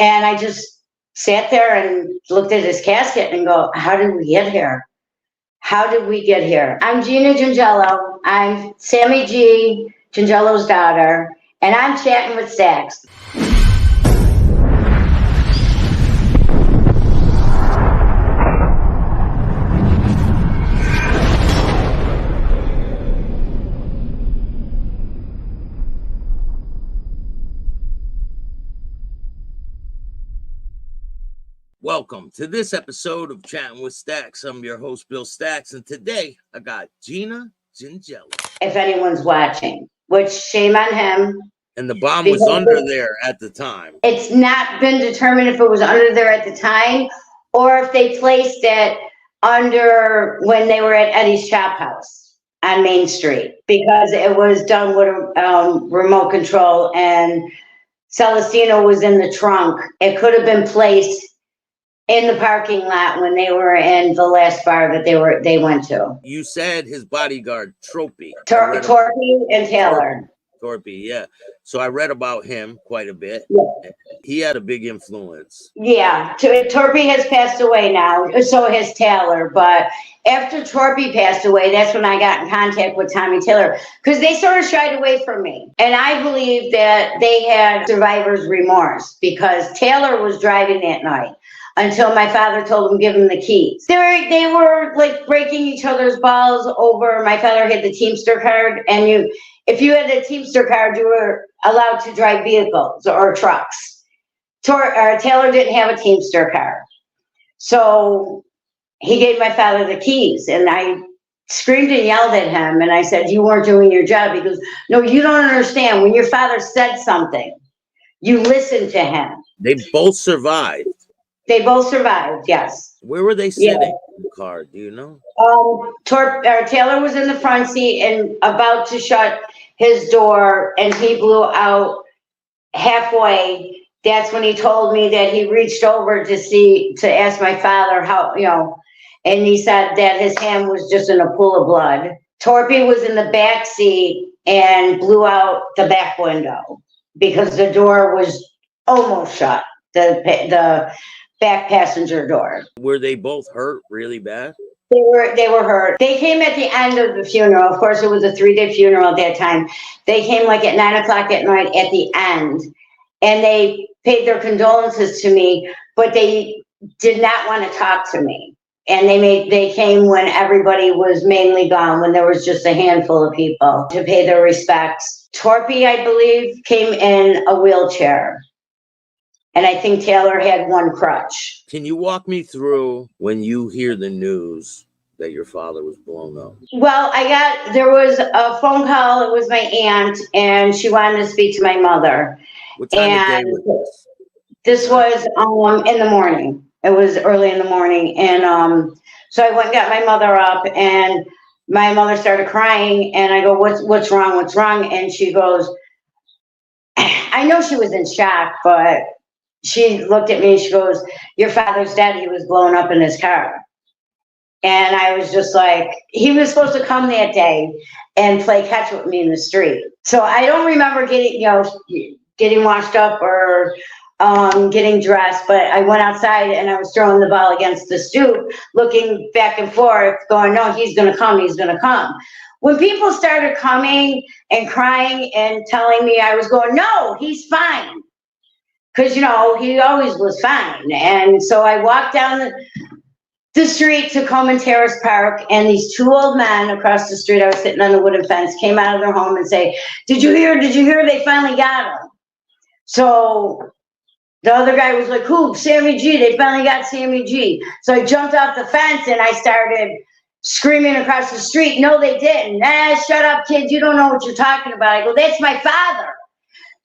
And I just sat there and looked at his casket and go, how did we get here? How did we get here? I'm Gina Gingello. I'm Sammy G, Gingello's daughter, and I'm chatting with Stax. Welcome to this episode of Chatting with Stax. I'm your host, Bill Stax, and today I got Gina Gingello. If anyone's watching, which shame on him. And the bomb was under there at the time. It's not been determined if it was under there at the time or if they placed it under when they were at Eddie's Chop House on Main Street, because it was done with a remote control and Celestino was in the trunk. It could have been placed in the parking lot when they were in the last bar that they went to. You said his bodyguard, Tropy. Torpy and Taylor. Torpy, yeah. So I read about him quite a bit. Yeah. He had a big influence. Yeah, Torpy has passed away now, so has Taylor. But after Torpy passed away, that's when I got in contact with Tommy Taylor, because they sort of shied away from me. And I believe that they had survivor's remorse because Taylor was driving that night until my father told him, give him the keys. They were like breaking each other's balls over. My father had the Teamster card, and if you had a Teamster card, you were allowed to drive vehicles or trucks. Taylor didn't have a Teamster card. So he gave my father the keys, and I screamed and yelled at him, and I said, you weren't doing your job. He goes, no, you don't understand. When your father said something, you listened to him. They both survived. They both survived, yes. Where were they sitting in the car? Do you know? Taylor was in the front seat and about to shut his door, and he blew out halfway. That's when he told me that he reached over to ask my father how, and he said that his hand was just in a pool of blood. Torpy was in the back seat and blew out the back window because the door was almost shut. The back passenger door. Were they both hurt really bad? They were hurt. They came at the end of the funeral. Of course, it was a 3-day funeral at that time. They came like at 9:00 at night at the end, and they paid their condolences to me, but they did not want to talk to me. And they came when everybody was mainly gone, when there was just a handful of people to pay their respects. Torpy, I believe, came in a wheelchair. And I think Taylor had one crutch. Can you walk me through when you hear the news that your father was blown up? Well, there was a phone call. It was my aunt, and she wanted to speak to my mother. What time of day was this? This was in the morning. It was early in the morning. And so I went and got my mother up, and my mother started crying. And I go, what's wrong? What's wrong? And she goes, I know she was in shock, but she looked at me and she goes, your father's dead. He was blown up in his car. And I was just like, he was supposed to come that day and play catch with me in the street. So I don't remember getting washed up or getting dressed, but I went outside and I was throwing the ball against the stoop, looking back and forth, going, no, he's going to come. He's going to come. When people started coming and crying and telling me, I was going, no, he's fine. Because, he always was fine. And so I walked down the street to Coleman Terrace Park, and these two old men across the street, I was sitting on the wooden fence, came out of their home and say, did you hear? They finally got him. So the other guy was like, who? Sammy G. They finally got Sammy G. So I jumped off the fence and I started screaming across the street. No, they didn't. Shut up, kids. You don't know what you're talking about. I go, that's my father.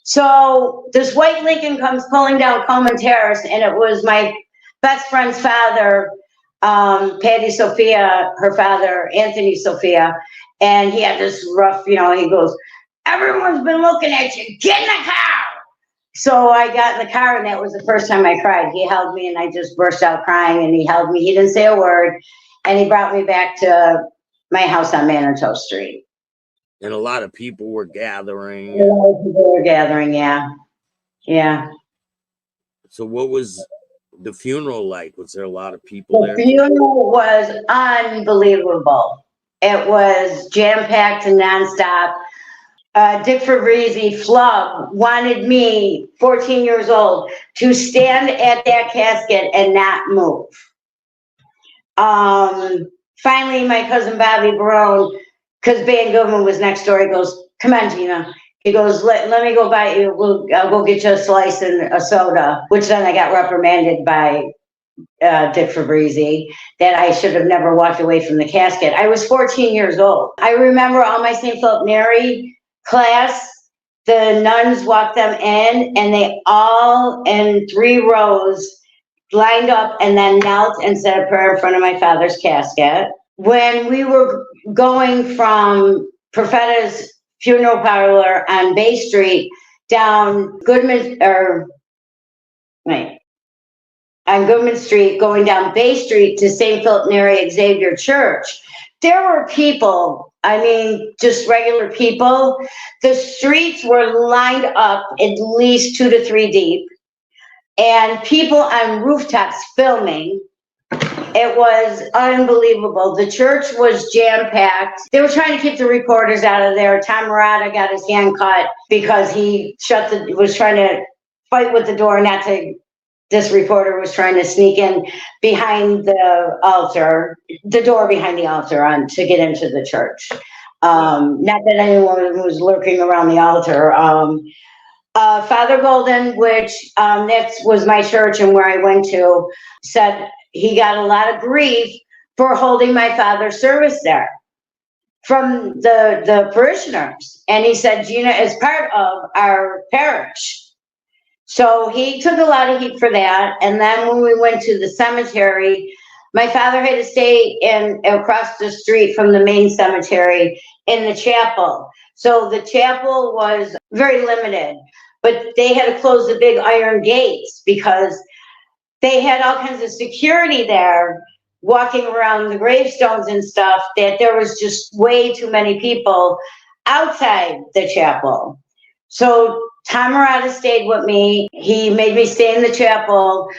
So this white Lincoln comes pulling down Coleman Terrace, and it was my best friend's father, Patty Sophia, her father, Anthony Sophia, and he had this rough, he goes, everyone's been looking at you, get in the car. So I got in the car, and that was the first time I cried. He held me, and I just burst out crying, and he held me. He didn't say a word, and he brought me back to my house on Manitou Street. And a lot of people were gathering. Yeah. So what was the funeral like? Was there a lot of people The there? funeral was unbelievable. It was jam-packed and nonstop. Dick Fabrizi, Flub, wanted me, 14 years old, to stand at that casket and not move. Finally, my cousin Bobby Barone, because Van Goodman was next door, he goes, come on, Gina. He goes, let me go buy you, I'll go get you a slice and a soda, which then I got reprimanded by Dick Fabrizi that I should have never walked away from the casket. I was 14 years old. I remember on my St. Philip Neri class, the nuns walked them in and they all in 3 rows lined up and then knelt and said a prayer in front of my father's casket. When we were going from Perfetta's funeral parlor on Bay Street down on Goodman Street, going down Bay Street to St. Philip Neri Xavier Church, there were people, I mean, just regular people. The streets were lined up at least 2 to 3 deep, and people on rooftops filming. It was unbelievable. The church was jam-packed. They were trying to keep the reporters out of there. Tom Murata got his hand cut because he was trying to fight with the door not to. This reporter was trying to sneak in behind the altar, the door behind the altar to get into the church. Not that anyone was lurking around the altar. Father Golden, which that was my church and where I went to, said he got a lot of grief for holding my father's service there from the parishioners. And he said, Gina is part of our parish. So he took a lot of heat for that. And then when we went to the cemetery, my father had to stay across the street from the main cemetery in the chapel. So the chapel was very limited, but they had to close the big iron gates because they had all kinds of security there walking around the gravestones and stuff, that there was just way too many people outside the chapel. So Tom Murata stayed with me. He made me stay in the chapel,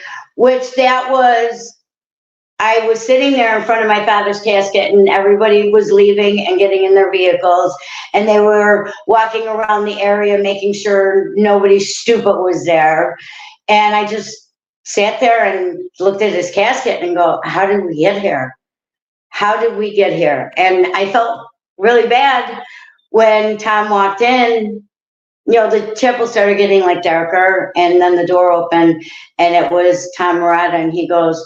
I was sitting there in front of my father's casket and everybody was leaving and getting in their vehicles, and they were walking around the area making sure nobody stupid was there. And I just sat there and looked at his casket and go, how did we get here? How did we get here? And I felt really bad when Tom walked in. You know, the chapel started getting like darker, and then the door opened and it was Tom Murata, and he goes,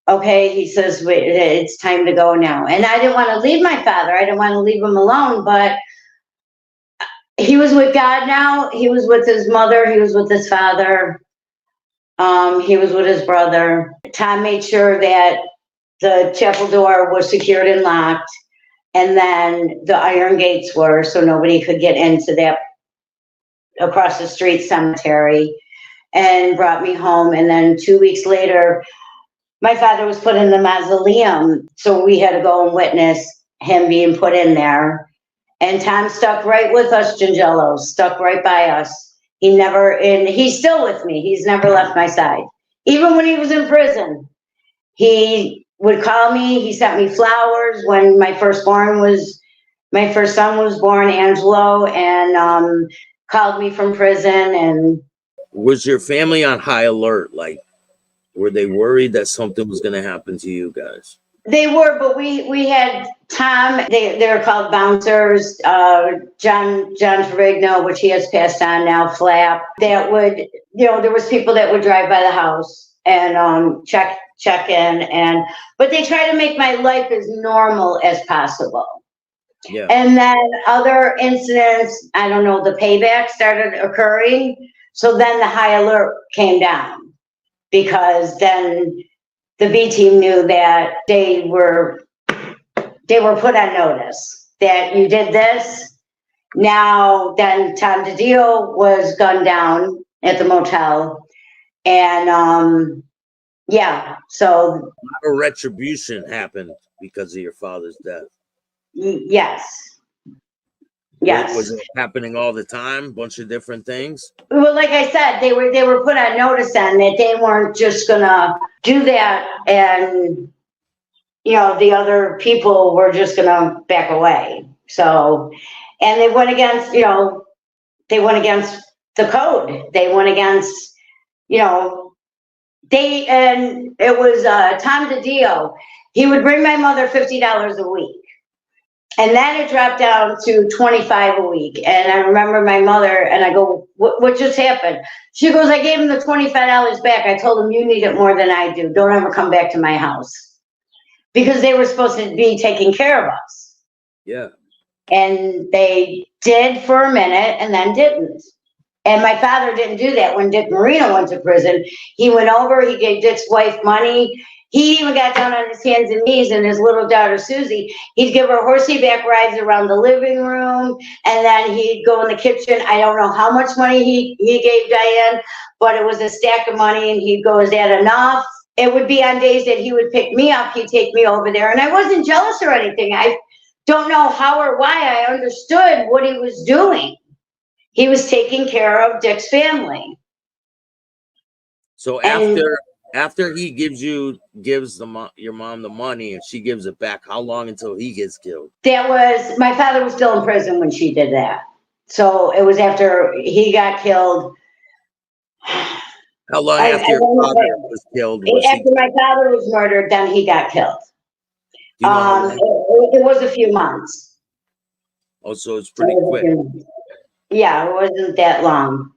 okay, he says, wait, it's time to go now. And I didn't want to leave my father. I didn't want to leave him alone, but he was with God now. He was with his mother. He was with his father. He was with his brother. Tom made sure that the chapel door was secured and locked, and then the iron gates were, so nobody could get into that across the street cemetery, and brought me home. And then 2 weeks later, my father was put in the mausoleum, so we had to go and witness him being put in there. And Tom stuck right with us, Gingello, stuck right by us. He's still with me. He's never left my side. Even when he was in prison, he would call me. He sent me flowers when my first son was born, Angelo, and called me from prison. And was your family on high alert? Like, were they worried that something was going to happen to you guys? They were, but we had Tom. They're called bouncers. John Ferrigno, which he has passed on now, Flap. That would, there was people that would drive by the house and check in, but they try to make my life as normal as possible. Yeah. And then other incidents, I don't know, the payback started occurring. So then the high alert came down, because then the B team knew that they were put on notice that you did this. Now, then Tom DiDio was gunned down at the motel. And so a retribution happened because of your father's death. Yes. Yes. Was it happening all the time? Bunch of different things? Well, like I said, they were put on notice then that they weren't just gonna do that, and the other people were just gonna back away. So, and they went against, they went against the code. They went against, and it was Tom DiDio. He would bring my mother $50 a week. And then it dropped down to 25 a week. And I remember my mother, and I go, what just happened? She goes, I gave him the $25 back. I told him, you need it more than I do. Don't ever come back to my house. Because they were supposed to be taking care of us. Yeah. And they did for a minute and then didn't. And my father didn't do that when Dick Marino went to prison. He went over, he gave Dick's wife money. He even got down on his hands and knees, and his little daughter, Susie, he'd give her horseback rides around the living room, and then he'd go in the kitchen. I don't know how much money he gave Diane, but it was a stack of money, and he'd go, is that enough? It would be on days that he would pick me up, he'd take me over there, and I wasn't jealous or anything. I don't know how or why. I understood what he was doing. He was taking care of Dick's family. So after he gives your mom the money and she gives it back, how long until he gets killed? My father was still in prison when she did that. So it was after he got killed. How long after your father was killed? After my father was murdered, then he got killed. Do you know it was a few months. Oh, so it's pretty quick. Yeah, it wasn't that long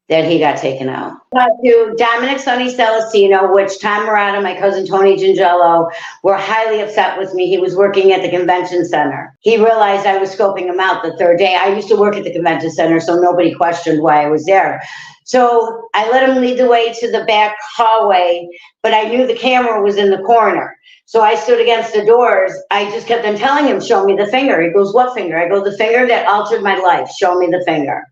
that he got taken out. To Dominic Sonny Celestino, which Tom Murata, my cousin Tony Gingello, were highly upset with me. He was working at the convention center. He realized I was scoping him out the third day. I used to work at the convention center, so nobody questioned why I was there. So I let him lead the way to the back hallway, but I knew the camera was in the corner. So I stood against the doors. I just kept on telling him, show me the finger. He goes, what finger? I go, the finger that altered my life. Show me the finger.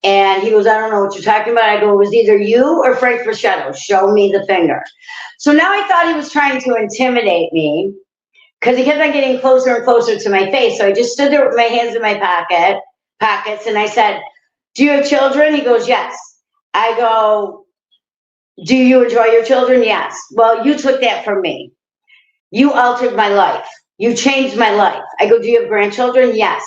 And he goes, I don't know what you're talking about. I go, it was either you or Frank Fraschetto. Show me the finger. So now I thought he was trying to intimidate me because he kept on getting closer and closer to my face. So I just stood there with my hands in my pockets, and I said, do you have children? He goes, yes. I go, do you enjoy your children? Yes. Well, you took that from me. You altered my life. You changed my life. I go, do you have grandchildren? Yes.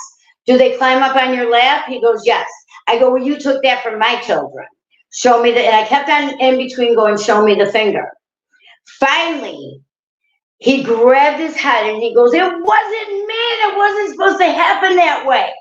Do they climb up on your lap? He goes, yes. I go, well, you took that from my children. Show me and I kept on in between going, show me the finger. Finally, he grabbed his head and he goes, it wasn't me. It wasn't supposed to happen that way.